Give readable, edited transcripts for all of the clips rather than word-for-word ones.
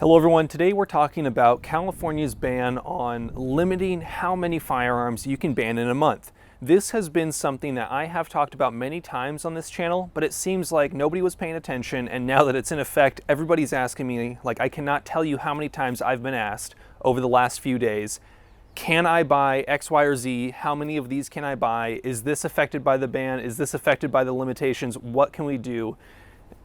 Hello everyone, today we're talking about California's ban on limiting how many firearms you can ban in a month. This has been something that I have talked about many times on this channel, but it seems like nobody was paying attention, and now that it's in effect, everybody's asking me, like, I cannot tell you how many times I've been asked over the last few days, can I buy X, Y, or Z? How many of these can I buy? Is this affected by the ban? Is this affected by the limitations? What can we do?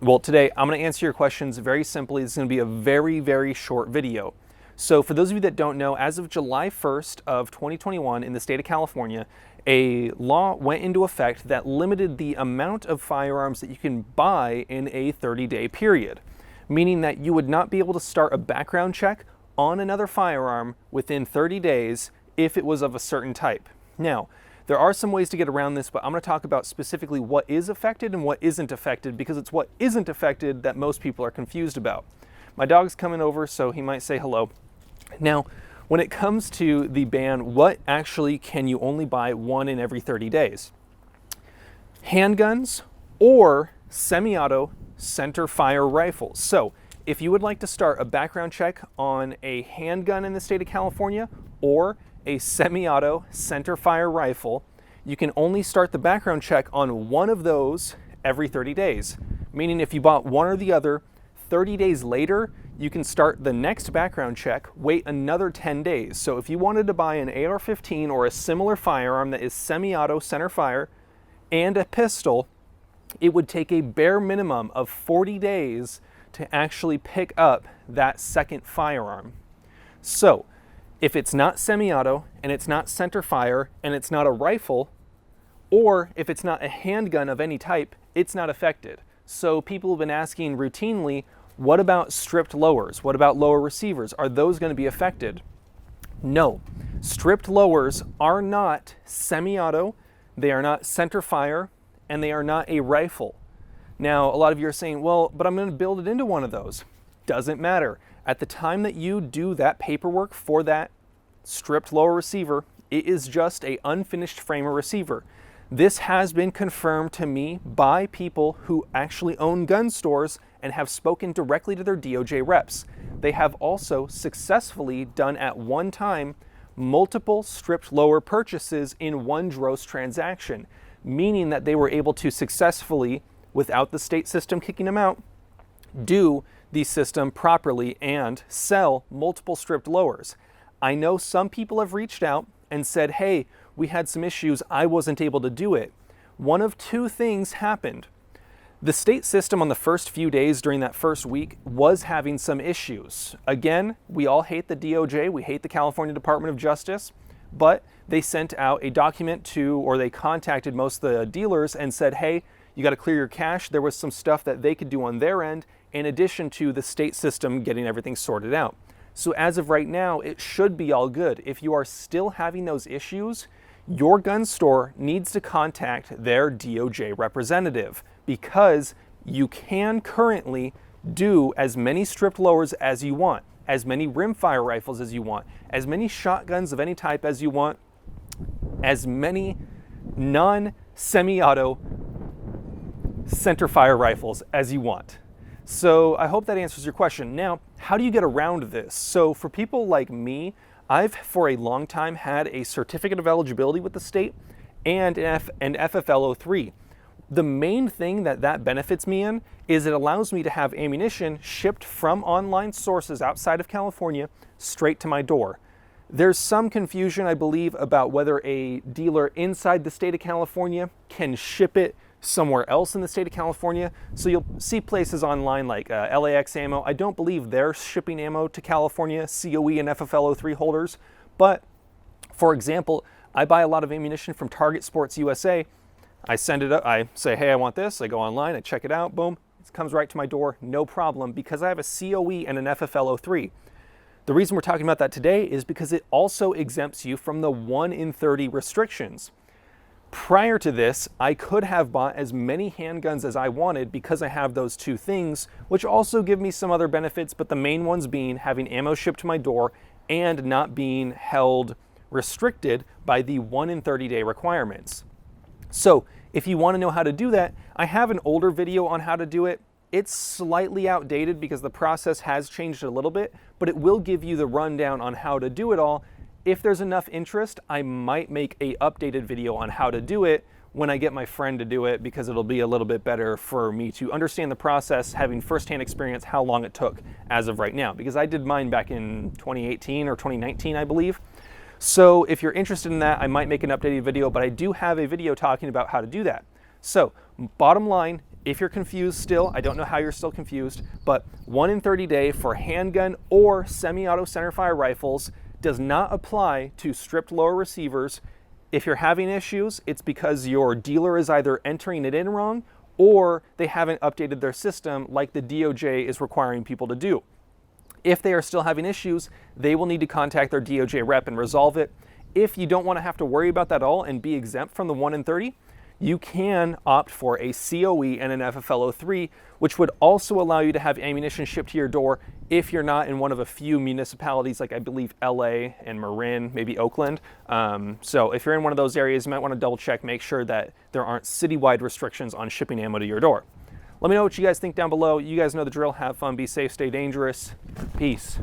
Well, today I'm going to answer your questions very simply. It's going to be a very short video. So for those of you that don't know, as of July 1st of 2021 in the state of California, a law went into effect that limited the amount of firearms that you can buy in a 30-day period, meaning that you would not be able to start a background check on another firearm within 30 days if it was of a certain type. Now, there are some ways to get around this, but I'm going to talk about specifically what is affected and what isn't affected, because it's what isn't affected that most people are confused about. My dog's coming over, so he might say hello. Now, when it comes to the ban, what actually can you only buy one in every 30 days? Handguns or semi-auto centerfire rifles. So if you would like to start a background check on a handgun in the state of California or a semi-auto centerfire rifle, you can only start the background check on one of those every 30 days. Meaning if you bought one or the other, 30 days later, you can start the next background check, wait another 10 days. So if you wanted to buy an AR-15 or a similar firearm that is semi-auto centerfire and a pistol, it would take a bare minimum of 40 days to actually pick up that second firearm. So if it's not semi-auto and it's not centerfire and it's not a rifle, or if it's not a handgun of any type, it's not affected. So people have been asking routinely, what about stripped lowers? What about lower receivers? Are those going to be affected? No. Stripped lowers are not semi-auto, they are not centerfire, and they are not a rifle. Now, a lot of you are saying, well, but I'm going to build it into one of those. Doesn't matter. At the time that you do that paperwork for that stripped lower receiver, it is just an unfinished framer receiver. This has been confirmed to me by people who actually own gun stores and have spoken directly to their DOJ reps. They have also successfully done at one time multiple stripped lower purchases in one gross transaction, meaning that they were able to successfully, without the state system kicking them out, do the system properly and sell multiple stripped lowers. I know some people have reached out and said, hey, we had some issues, I wasn't able to do it. One of two things happened. The state system on the first few days during that first week was having some issues. Again, we all hate the DOJ, we hate the California Department of Justice, but they sent out a document to, or they contacted most of the dealers and said, hey, you got to clear your cache. There was some stuff that they could do on their end, in addition to the state system getting everything sorted out. So as of right now, it should be all good. If you are still having those issues, your gun store needs to contact their DOJ representative, because you can currently do as many stripped lowers as you want, as many rimfire rifles as you want, as many shotguns of any type as you want, as many non-semi-auto centerfire rifles as you want. So I hope that answers your question. Now, how do you get around this? So for people like me, I've for a long time had a certificate of eligibility with the state and an FFL03. The main thing that benefits me in is it allows me to have ammunition shipped from online sources outside of California straight to my door. There's some confusion, I believe, about whether a dealer inside the state of California can ship it somewhere else in the state of California. So you'll see places online like LAX Ammo. I don't believe they're shipping ammo to California, COE and FFL03 holders. But for example, I buy a lot of ammunition from Target Sports USA. I send it up, I say, hey, I want this. I go online, I check it out, boom. It comes right to my door, no problem, because I have a COE and an FFL03. The reason we're talking about that today is because it also exempts you from the 1 in 30 restrictions. Prior to this, I could have bought as many handguns as I wanted because I have those two things, which also give me some other benefits, but the main ones being having ammo shipped to my door and not being held restricted by the 1 in 30 day requirements. So if you want to know how to do that, I have an older video on how to do it. It's slightly outdated because the process has changed a little bit, but it will give you the rundown on how to do it all. If there's enough interest, I might make a updated video on how to do it when I get my friend to do it, because it'll be a little bit better for me to understand the process, having firsthand experience how long it took as of right now, because I did mine back in 2018 or 2019, I believe. So if you're interested in that, I might make an updated video, but I do have a video talking about how to do that. So bottom line, if you're confused still, I don't know how you're still confused, but 1 in 30 day for handgun or semi-auto centerfire rifles does not apply to stripped lower receivers. If you're having issues, it's because your dealer is either entering it in wrong or they haven't updated their system like the DOJ is requiring people to do. If they are still having issues, they will need to contact their DOJ rep and resolve it. If you don't want to have to worry about that at all and be exempt from the 1 in 30, you can opt for a COE and an FFL 03, which would also allow you to have ammunition shipped to your door if you're not in one of a few municipalities, like I believe LA and Marin, maybe Oakland. So if you're in one of those areas, you might want to double check, make sure that there aren't citywide restrictions on shipping ammo to your door. Let me know what you guys think down below. You guys know the drill. Have fun, be safe, stay dangerous. Peace.